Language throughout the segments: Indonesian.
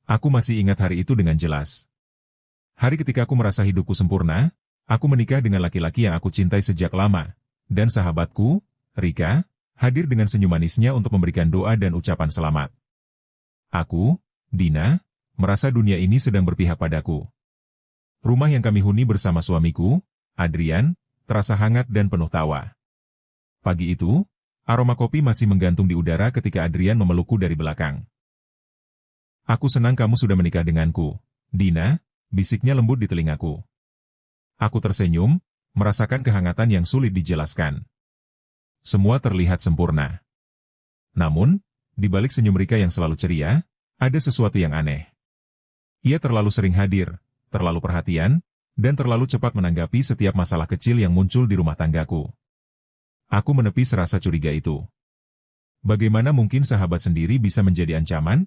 Aku masih ingat hari itu dengan jelas. Hari ketika aku merasa hidupku sempurna, aku menikah dengan laki-laki yang aku cintai sejak lama, dan sahabatku, Rika, hadir dengan senyum manisnya untuk memberikan doa dan ucapan selamat. Aku, Dina, merasa dunia ini sedang berpihak padaku. Rumah yang kami huni bersama suamiku, Adrian, terasa hangat dan penuh tawa. Pagi itu, aroma kopi masih menggantung di udara ketika Adrian memelukku dari belakang. Aku senang kamu sudah menikah denganku, Dina, bisiknya lembut di telingaku. Aku tersenyum, merasakan kehangatan yang sulit dijelaskan. Semua terlihat sempurna. Namun, di balik senyum Rika yang selalu ceria, ada sesuatu yang aneh. Ia terlalu sering hadir, terlalu perhatian, dan terlalu cepat menanggapi setiap masalah kecil yang muncul di rumah tanggaku. Aku menepis rasa curiga itu. Bagaimana mungkin sahabat sendiri bisa menjadi ancaman?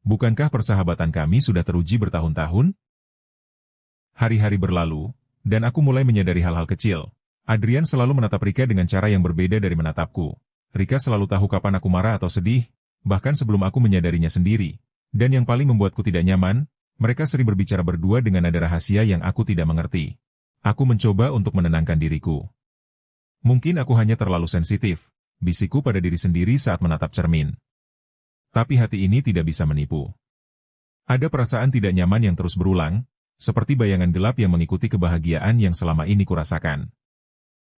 Bukankah persahabatan kami sudah teruji bertahun-tahun? Hari-hari berlalu, dan aku mulai menyadari hal-hal kecil. Adrian selalu menatap Rika dengan cara yang berbeda dari menatapku. Rika selalu tahu kapan aku marah atau sedih, bahkan sebelum aku menyadarinya sendiri. Dan yang paling membuatku tidak nyaman, mereka sering berbicara berdua dengan nada rahasia yang aku tidak mengerti. Aku mencoba untuk menenangkan diriku. Mungkin aku hanya terlalu sensitif, bisikku pada diri sendiri saat menatap cermin. Tapi hati ini tidak bisa menipu. Ada perasaan tidak nyaman yang terus berulang, seperti bayangan gelap yang mengikuti kebahagiaan yang selama ini kurasakan.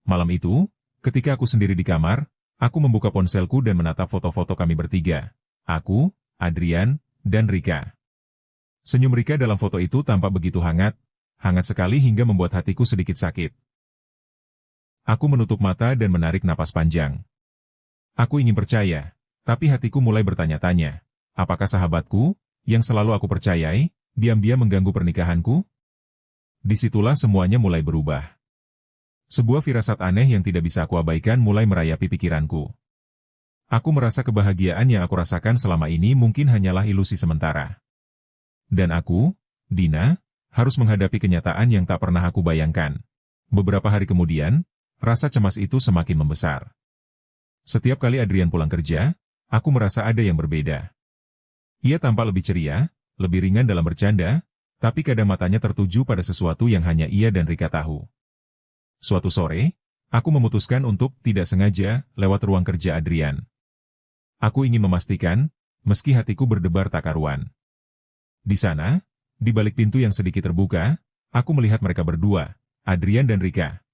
Malam itu, ketika aku sendiri di kamar, aku membuka ponselku dan menatap foto-foto kami bertiga. Aku, Adrian, dan Rika. Senyum Rika dalam foto itu tampak begitu hangat, hangat sekali hingga membuat hatiku sedikit sakit. Aku menutup mata dan menarik napas panjang. Aku ingin percaya. Tapi hatiku mulai bertanya-tanya, apakah sahabatku, yang selalu aku percayai, diam-diam mengganggu pernikahanku? Disitulah semuanya mulai berubah. Sebuah firasat aneh yang tidak bisa aku abaikan mulai merayapi pikiranku. Aku merasa kebahagiaan yang aku rasakan selama ini mungkin hanyalah ilusi sementara. Dan aku, Dina, harus menghadapi kenyataan yang tak pernah aku bayangkan. Beberapa hari kemudian, rasa cemas itu semakin membesar. Setiap kali Adrian pulang kerja, aku merasa ada yang berbeda. Ia tampak lebih ceria, lebih ringan dalam bercanda, tapi kadang matanya tertuju pada sesuatu yang hanya ia dan Rika tahu. Suatu sore, aku memutuskan untuk tidak sengaja lewat ruang kerja Adrian. Aku ingin memastikan, meski hatiku berdebar tak karuan. Di sana, di balik pintu yang sedikit terbuka, aku melihat mereka berdua, Adrian dan Rika.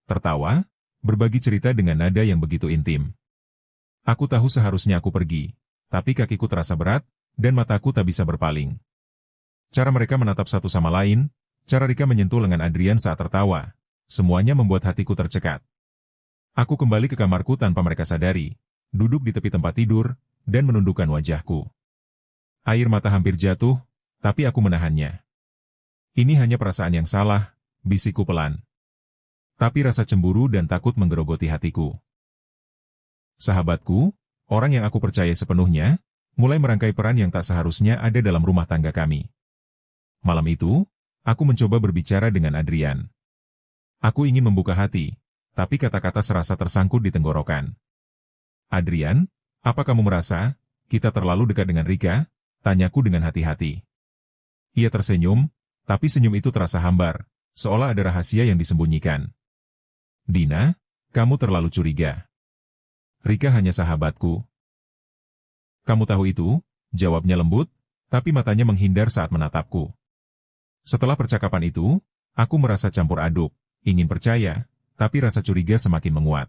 Tertawa, berbagi cerita dengan nada yang begitu intim. Aku tahu seharusnya aku pergi, tapi kakiku terasa berat, dan mataku tak bisa berpaling. Cara mereka menatap satu sama lain, cara Rika menyentuh lengan Adrian saat tertawa, semuanya membuat hatiku tercekat. Aku kembali ke kamarku tanpa mereka sadari, duduk di tepi tempat tidur, dan menundukkan wajahku. Air mata hampir jatuh, tapi aku menahannya. Ini hanya perasaan yang salah, bisikku pelan. Tapi rasa cemburu dan takut menggerogoti hatiku. Sahabatku, orang yang aku percaya sepenuhnya, mulai merangkai peran yang tak seharusnya ada dalam rumah tangga kami. Malam itu, aku mencoba berbicara dengan Adrian. Aku ingin membuka hati, tapi kata-kata serasa tersangkut di tenggorokan. Adrian, apa kamu merasa, kita terlalu dekat dengan Rika? Tanyaku dengan hati-hati. Ia tersenyum, tapi senyum itu terasa hambar, seolah ada rahasia yang disembunyikan. Dina, kamu terlalu curiga. Rika hanya sahabatku. Kamu tahu itu, jawabnya lembut, tapi matanya menghindar saat menatapku. Setelah percakapan itu, aku merasa campur aduk, ingin percaya, tapi rasa curiga semakin menguat.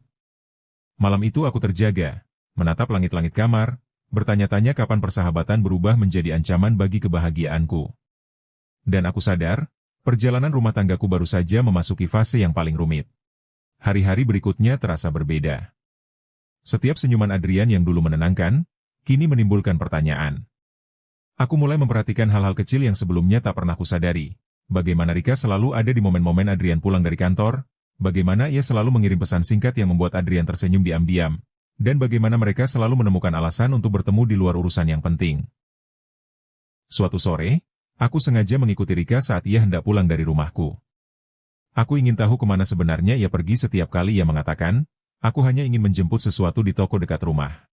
Malam itu aku terjaga, menatap langit-langit kamar, bertanya-tanya kapan persahabatan berubah menjadi ancaman bagi kebahagiaanku. Dan aku sadar, perjalanan rumah tanggaku baru saja memasuki fase yang paling rumit. Hari-hari berikutnya terasa berbeda. Setiap senyuman Adrian yang dulu menenangkan, kini menimbulkan pertanyaan. Aku mulai memperhatikan hal-hal kecil yang sebelumnya tak pernah kusadari. Bagaimana Rika selalu ada di momen-momen Adrian pulang dari kantor, bagaimana ia selalu mengirim pesan singkat yang membuat Adrian tersenyum diam-diam, dan bagaimana mereka selalu menemukan alasan untuk bertemu di luar urusan yang penting. Suatu sore, aku sengaja mengikuti Rika saat ia hendak pulang dari rumahku. Aku ingin tahu kemana sebenarnya ia pergi setiap kali ia mengatakan, aku hanya ingin menjemput sesuatu di toko dekat rumah.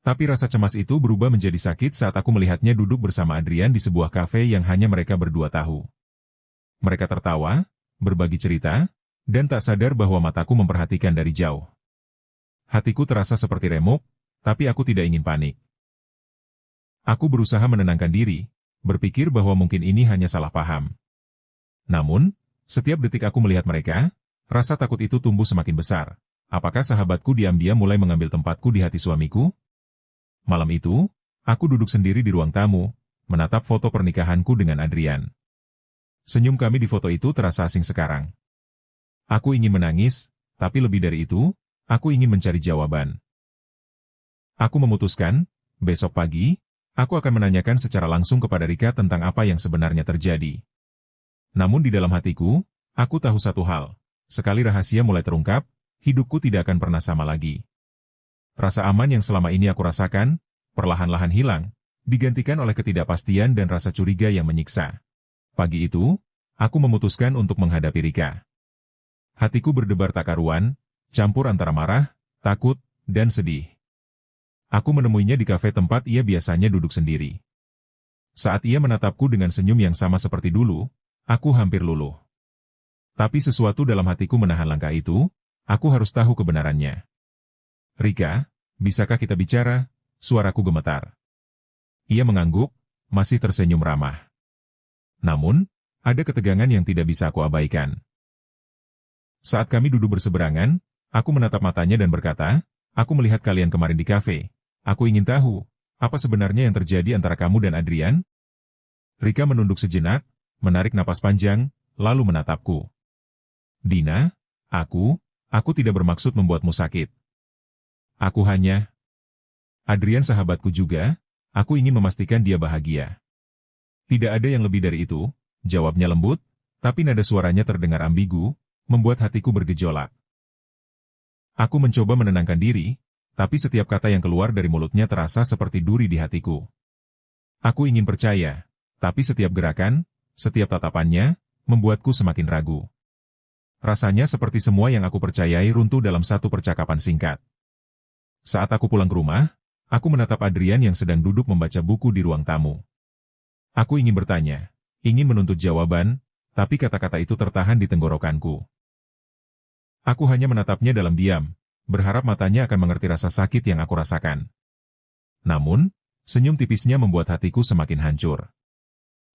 Tapi rasa cemas itu berubah menjadi sakit saat aku melihatnya duduk bersama Adrian di sebuah kafe yang hanya mereka berdua tahu. Mereka tertawa, berbagi cerita, dan tak sadar bahwa mataku memperhatikan dari jauh. Hatiku terasa seperti remuk, tapi aku tidak ingin panik. Aku berusaha menenangkan diri, berpikir bahwa mungkin ini hanya salah paham. Namun, setiap detik aku melihat mereka, rasa takut itu tumbuh semakin besar. Apakah sahabatku diam-diam mulai mengambil tempatku di hati suamiku? Malam itu, aku duduk sendiri di ruang tamu, menatap foto pernikahanku dengan Adrian. Senyum kami di foto itu terasa asing sekarang. Aku ingin menangis, tapi lebih dari itu, aku ingin mencari jawaban. Aku memutuskan, besok pagi, aku akan menanyakan secara langsung kepada Rika tentang apa yang sebenarnya terjadi. Namun di dalam hatiku, aku tahu satu hal. Sekali rahasia mulai terungkap, hidupku tidak akan pernah sama lagi. Rasa aman yang selama ini aku rasakan, perlahan-lahan hilang, digantikan oleh ketidakpastian dan rasa curiga yang menyiksa. Pagi itu, aku memutuskan untuk menghadapi Rika. Hatiku berdebar tak karuan, campur antara marah, takut, dan sedih. Aku menemuinya di kafe tempat ia biasanya duduk sendiri. Saat ia menatapku dengan senyum yang sama seperti dulu, aku hampir luluh. Tapi sesuatu dalam hatiku menahan langkah itu, aku harus tahu kebenarannya. Rika, bisakah kita bicara? Suaraku gemetar. Ia mengangguk, masih tersenyum ramah. Namun, ada ketegangan yang tidak bisa aku abaikan. Saat kami duduk berseberangan, aku menatap matanya dan berkata, aku melihat kalian kemarin di kafe. Aku ingin tahu, apa sebenarnya yang terjadi antara kamu dan Adrian? Rika menunduk sejenak, menarik napas panjang, lalu menatapku. Dina, aku tidak bermaksud membuatmu sakit. Aku hanya... Adrian sahabatku juga, aku ingin memastikan dia bahagia. Tidak ada yang lebih dari itu, jawabnya lembut, tapi nada suaranya terdengar ambigu, membuat hatiku bergejolak. Aku mencoba menenangkan diri, tapi setiap kata yang keluar dari mulutnya terasa seperti duri di hatiku. Aku ingin percaya, tapi setiap gerakan, setiap tatapannya, membuatku semakin ragu. Rasanya seperti semua yang aku percayai runtuh dalam satu percakapan singkat. Saat aku pulang ke rumah, aku menatap Adrian yang sedang duduk membaca buku di ruang tamu. Aku ingin bertanya, ingin menuntut jawaban, tapi kata-kata itu tertahan di tenggorokanku. Aku hanya menatapnya dalam diam, berharap matanya akan mengerti rasa sakit yang aku rasakan. Namun, senyum tipisnya membuat hatiku semakin hancur.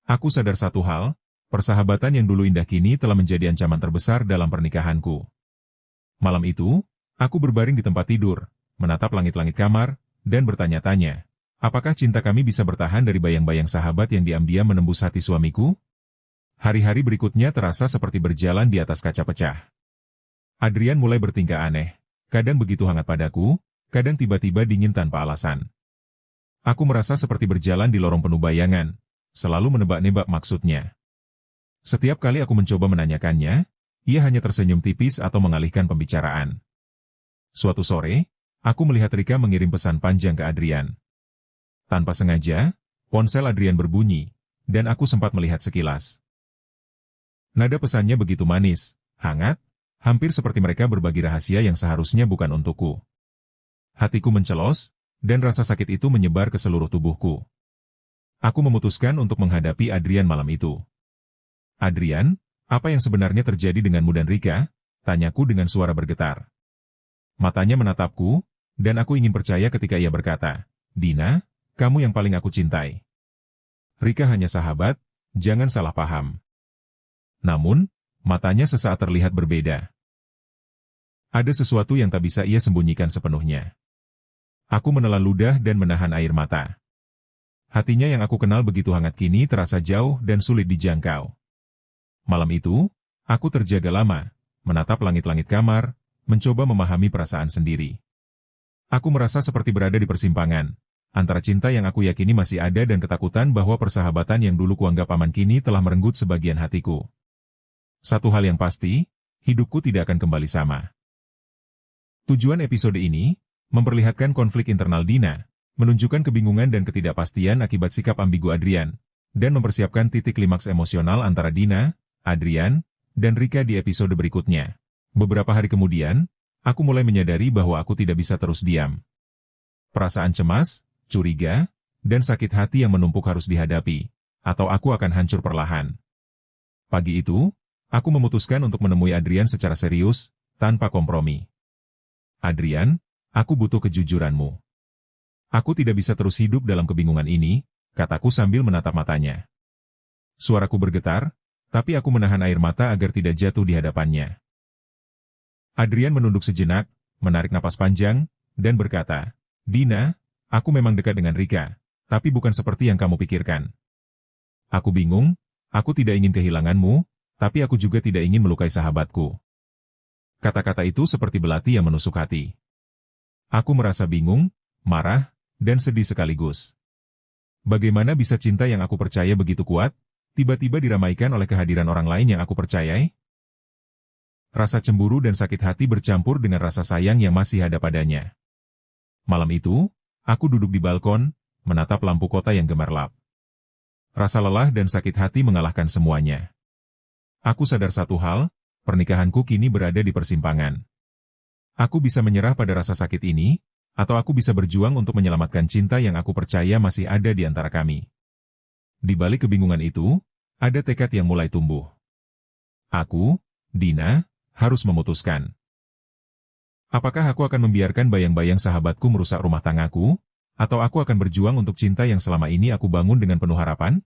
Aku sadar satu hal, persahabatan yang dulu indah kini telah menjadi ancaman terbesar dalam pernikahanku. Malam itu, aku berbaring di tempat tidur, menatap langit-langit kamar, dan bertanya-tanya, apakah cinta kami bisa bertahan dari bayang-bayang sahabat yang diam-diam menembus hati suamiku? Hari-hari berikutnya terasa seperti berjalan di atas kaca pecah. Adrian mulai bertingkah aneh, kadang begitu hangat padaku, kadang tiba-tiba dingin tanpa alasan. Aku merasa seperti berjalan di lorong penuh bayangan, selalu menebak-nebak maksudnya. Setiap kali aku mencoba menanyakannya, ia hanya tersenyum tipis atau mengalihkan pembicaraan. Suatu sore, aku melihat Rika mengirim pesan panjang ke Adrian. Tanpa sengaja, ponsel Adrian berbunyi, dan aku sempat melihat sekilas. Nada pesannya begitu manis, hangat, hampir seperti mereka berbagi rahasia yang seharusnya bukan untukku. Hatiku mencelos, dan rasa sakit itu menyebar ke seluruh tubuhku. Aku memutuskan untuk menghadapi Adrian malam itu. Adrian, apa yang sebenarnya terjadi denganmu dan Rika? Tanyaku dengan suara bergetar. Matanya menatapku, dan aku ingin percaya ketika ia berkata, Dina, kamu yang paling aku cintai. Rika hanya sahabat, jangan salah paham. Namun, matanya sesaat terlihat berbeda. Ada sesuatu yang tak bisa ia sembunyikan sepenuhnya. Aku menelan ludah dan menahan air mata. Hatinya yang aku kenal begitu hangat kini terasa jauh dan sulit dijangkau. Malam itu, aku terjaga lama, menatap langit-langit kamar, mencoba memahami perasaan sendiri. Aku merasa seperti berada di persimpangan, antara cinta yang aku yakini masih ada dan ketakutan bahwa persahabatan yang dulu kuanggap aman kini telah merenggut sebagian hatiku. Satu hal yang pasti, hidupku tidak akan kembali sama. Tujuan episode ini, memperlihatkan konflik internal Dina, menunjukkan kebingungan dan ketidakpastian akibat sikap ambigu Adrian, dan mempersiapkan titik klimaks emosional antara Dina, Adrian, dan Rika di episode berikutnya. Beberapa hari kemudian, aku mulai menyadari bahwa aku tidak bisa terus diam. Perasaan cemas, curiga, dan sakit hati yang menumpuk harus dihadapi, atau aku akan hancur perlahan. Pagi itu, aku memutuskan untuk menemui Adrian secara serius, tanpa kompromi. Adrian, aku butuh kejujuranmu. Aku tidak bisa terus hidup dalam kebingungan ini, kataku sambil menatap matanya. Suaraku bergetar, tapi aku menahan air mata agar tidak jatuh di hadapannya. Adrian menunduk sejenak, menarik napas panjang, dan berkata, "Dina, aku memang dekat dengan Rika, tapi bukan seperti yang kamu pikirkan. Aku bingung, aku tidak ingin kehilanganmu, tapi aku juga tidak ingin melukai sahabatku." Kata-kata itu seperti belati yang menusuk hati. Aku merasa bingung, marah, dan sedih sekaligus. Bagaimana bisa cinta yang aku percaya begitu kuat, tiba-tiba diramaikan oleh kehadiran orang lain yang aku percayai? Rasa cemburu dan sakit hati bercampur dengan rasa sayang yang masih ada padanya. Malam itu, aku duduk di balkon, menatap lampu kota yang gemerlap. Rasa lelah dan sakit hati mengalahkan semuanya. Aku sadar satu hal, pernikahanku kini berada di persimpangan. Aku bisa menyerah pada rasa sakit ini, atau aku bisa berjuang untuk menyelamatkan cinta yang aku percaya masih ada di antara kami. Di balik kebingungan itu, ada tekad yang mulai tumbuh. Aku, Dina, harus memutuskan. Apakah aku akan membiarkan bayang-bayang sahabatku merusak rumah tanggaku, atau aku akan berjuang untuk cinta yang selama ini aku bangun dengan penuh harapan?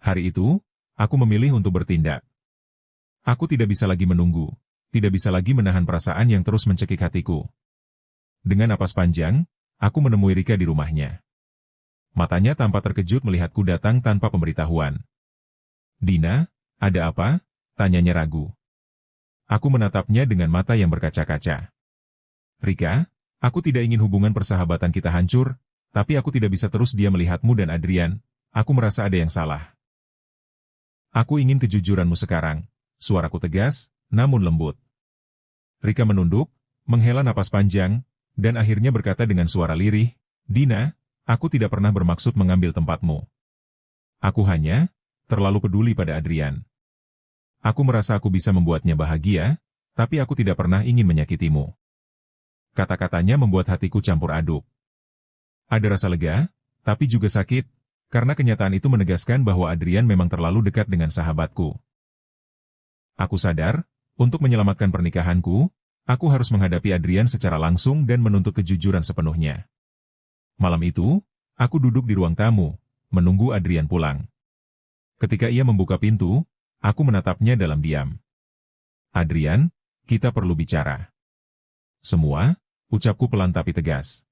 Hari itu, aku memilih untuk bertindak. Aku tidak bisa lagi menunggu, tidak bisa lagi menahan perasaan yang terus mencekik hatiku. Dengan napas panjang, aku menemui Rika di rumahnya. Matanya tampak terkejut melihatku datang tanpa pemberitahuan. "Dina, ada apa?" tanyanya ragu. Aku menatapnya dengan mata yang berkaca-kaca. "Rika, aku tidak ingin hubungan persahabatan kita hancur, tapi aku tidak bisa terus dia melihatmu dan Adrian, aku merasa ada yang salah. Aku ingin kejujuranmu sekarang." Suaraku tegas, namun lembut. Rika menunduk, menghela napas panjang, dan akhirnya berkata dengan suara lirih, "Dina, aku tidak pernah bermaksud mengambil tempatmu. Aku hanya terlalu peduli pada Adrian. Aku merasa aku bisa membuatnya bahagia, tapi aku tidak pernah ingin menyakitimu." Kata-katanya membuat hatiku campur aduk. Ada rasa lega, tapi juga sakit, karena kenyataan itu menegaskan bahwa Adrian memang terlalu dekat dengan sahabatku. Aku sadar, untuk menyelamatkan pernikahanku, aku harus menghadapi Adrian secara langsung dan menuntut kejujuran sepenuhnya. Malam itu, aku duduk di ruang tamu, menunggu Adrian pulang. Ketika ia membuka pintu, aku menatapnya dalam diam. "Adrian, kita perlu bicara." "Semua?" ucapku pelan tapi tegas.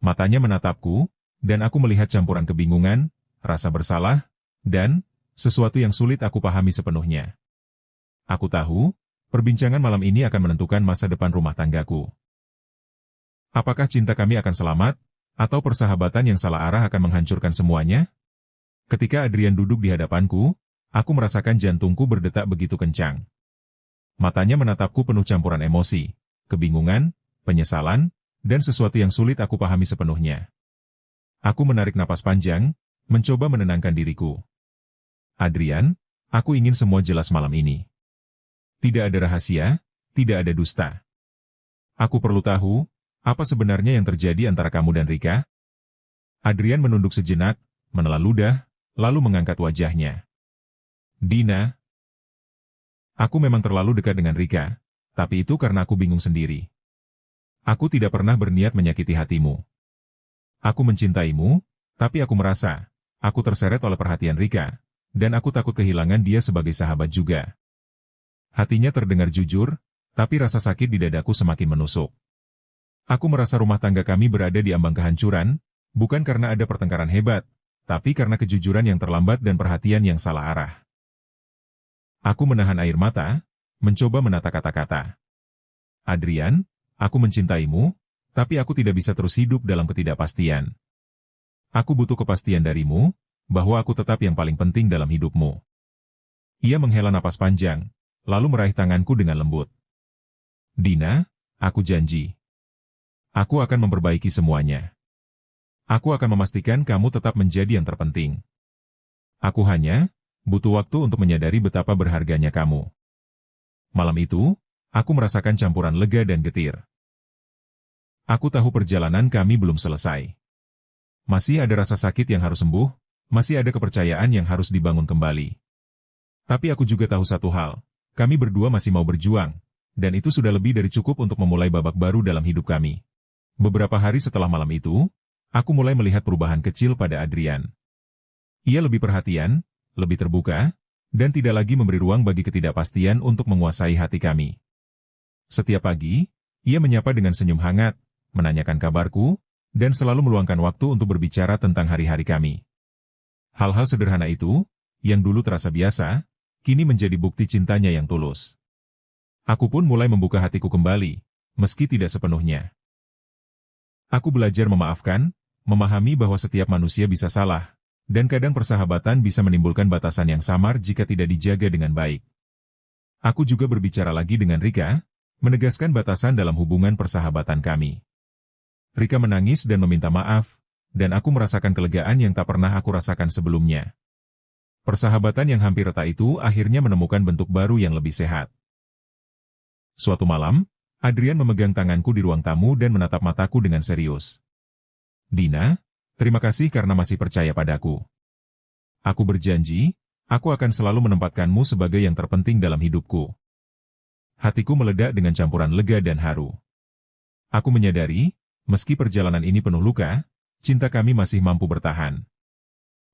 Matanya menatapku, dan aku melihat campuran kebingungan, rasa bersalah, dan sesuatu yang sulit aku pahami sepenuhnya. Aku tahu, perbincangan malam ini akan menentukan masa depan rumah tanggaku. Apakah cinta kami akan selamat, atau persahabatan yang salah arah akan menghancurkan semuanya? Ketika Adrian duduk di hadapanku, aku merasakan jantungku berdetak begitu kencang. Matanya menatapku penuh campuran emosi, kebingungan, penyesalan, dan sesuatu yang sulit aku pahami sepenuhnya. Aku menarik napas panjang, mencoba menenangkan diriku. "Adrian, aku ingin semua jelas malam ini. Tidak ada rahasia, tidak ada dusta. Aku perlu tahu, apa sebenarnya yang terjadi antara kamu dan Rika?" Adrian menunduk sejenak, menelan ludah, lalu mengangkat wajahnya. "Dina, aku memang terlalu dekat dengan Rika, tapi itu karena aku bingung sendiri. Aku tidak pernah berniat menyakiti hatimu. Aku mencintaimu, tapi aku merasa, aku terseret oleh perhatian Rika, dan aku takut kehilangan dia sebagai sahabat juga." Hatinya terdengar jujur, tapi rasa sakit di dadaku semakin menusuk. Aku merasa rumah tangga kami berada di ambang kehancuran, bukan karena ada pertengkaran hebat, tapi karena kejujuran yang terlambat dan perhatian yang salah arah. Aku menahan air mata, mencoba menata kata-kata. "Adrian, aku mencintaimu, tapi aku tidak bisa terus hidup dalam ketidakpastian. Aku butuh kepastian darimu, bahwa aku tetap yang paling penting dalam hidupmu." Ia menghela napas panjang, lalu meraih tanganku dengan lembut. "Dina, aku janji. Aku akan memperbaiki semuanya. Aku akan memastikan kamu tetap menjadi yang terpenting. Aku hanya butuh waktu untuk menyadari betapa berharganya kamu." Malam itu, aku merasakan campuran lega dan getir. Aku tahu perjalanan kami belum selesai. Masih ada rasa sakit yang harus sembuh, masih ada kepercayaan yang harus dibangun kembali. Tapi aku juga tahu satu hal, kami berdua masih mau berjuang, dan itu sudah lebih dari cukup untuk memulai babak baru dalam hidup kami. Beberapa hari setelah malam itu, aku mulai melihat perubahan kecil pada Adrian. Ia lebih perhatian, lebih terbuka, dan tidak lagi memberi ruang bagi ketidakpastian untuk menguasai hati kami. Setiap pagi, ia menyapa dengan senyum hangat, menanyakan kabarku, dan selalu meluangkan waktu untuk berbicara tentang hari-hari kami. Hal-hal sederhana itu, yang dulu terasa biasa, kini menjadi bukti cintanya yang tulus. Aku pun mulai membuka hatiku kembali, meski tidak sepenuhnya. Aku belajar memaafkan, memahami bahwa setiap manusia bisa salah, dan kadang persahabatan bisa menimbulkan batasan yang samar jika tidak dijaga dengan baik. Aku juga berbicara lagi dengan Rika, menegaskan batasan dalam hubungan persahabatan kami. Rika menangis dan meminta maaf, dan aku merasakan kelegaan yang tak pernah aku rasakan sebelumnya. Persahabatan yang hampir retak itu akhirnya menemukan bentuk baru yang lebih sehat. Suatu malam, Adrian memegang tanganku di ruang tamu dan menatap mataku dengan serius. "Dina, terima kasih karena masih percaya padaku. Aku berjanji, aku akan selalu menempatkanmu sebagai yang terpenting dalam hidupku." Hatiku meledak dengan campuran lega dan haru. Aku menyadari, meski perjalanan ini penuh luka, cinta kami masih mampu bertahan.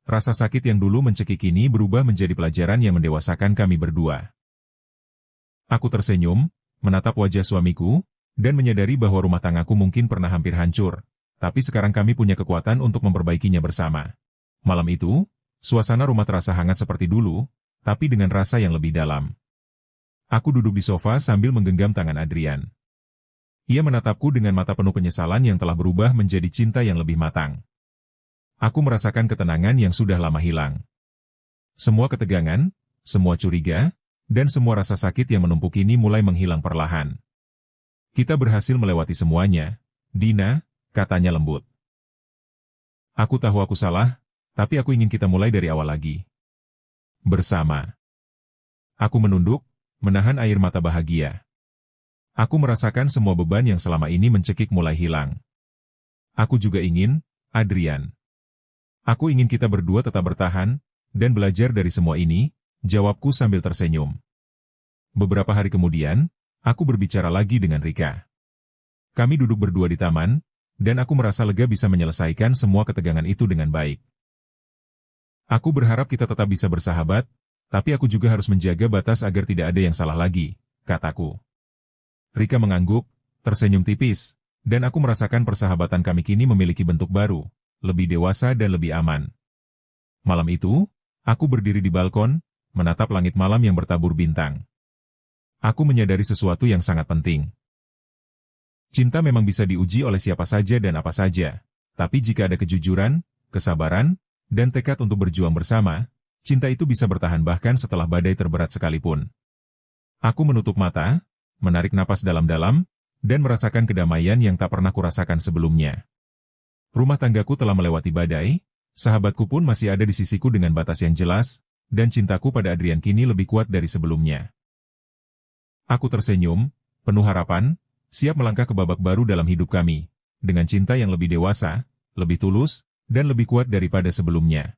Rasa sakit yang dulu mencekik kini berubah menjadi pelajaran yang mendewasakan kami berdua. Aku tersenyum, menatap wajah suamiku, dan menyadari bahwa rumah tanggaku mungkin pernah hampir hancur, tapi sekarang kami punya kekuatan untuk memperbaikinya bersama. Malam itu, suasana rumah terasa hangat seperti dulu, tapi dengan rasa yang lebih dalam. Aku duduk di sofa sambil menggenggam tangan Adrian. Ia menatapku dengan mata penuh penyesalan yang telah berubah menjadi cinta yang lebih matang. Aku merasakan ketenangan yang sudah lama hilang. Semua ketegangan, semua curiga, dan semua rasa sakit yang menumpuk ini mulai menghilang perlahan. "Kita berhasil melewati semuanya, Dina," katanya lembut. "Aku tahu aku salah, tapi aku ingin kita mulai dari awal lagi. Bersama." Aku menunduk, menahan air mata bahagia. Aku merasakan semua beban yang selama ini mencekik mulai hilang. "Aku juga ingin, Adrian. Aku ingin kita berdua tetap bertahan, dan belajar dari semua ini," jawabku sambil tersenyum. Beberapa hari kemudian, aku berbicara lagi dengan Rika. Kami duduk berdua di taman, dan aku merasa lega bisa menyelesaikan semua ketegangan itu dengan baik. "Aku berharap kita tetap bisa bersahabat, tapi aku juga harus menjaga batas agar tidak ada yang salah lagi," kataku. Rika mengangguk, tersenyum tipis, dan aku merasakan persahabatan kami kini memiliki bentuk baru, lebih dewasa dan lebih aman. Malam itu, aku berdiri di balkon, menatap langit malam yang bertabur bintang. Aku menyadari sesuatu yang sangat penting. Cinta memang bisa diuji oleh siapa saja dan apa saja, tapi jika ada kejujuran, kesabaran, dan tekad untuk berjuang bersama, cinta itu bisa bertahan bahkan setelah badai terberat sekalipun. Aku menutup mata, menarik napas dalam-dalam, dan merasakan kedamaian yang tak pernah kurasakan sebelumnya. Rumah tanggaku telah melewati badai, sahabatku pun masih ada di sisiku dengan batas yang jelas, dan cintaku pada Adrian kini lebih kuat dari sebelumnya. Aku tersenyum, penuh harapan, siap melangkah ke babak baru dalam hidup kami, dengan cinta yang lebih dewasa, lebih tulus, dan lebih kuat daripada sebelumnya.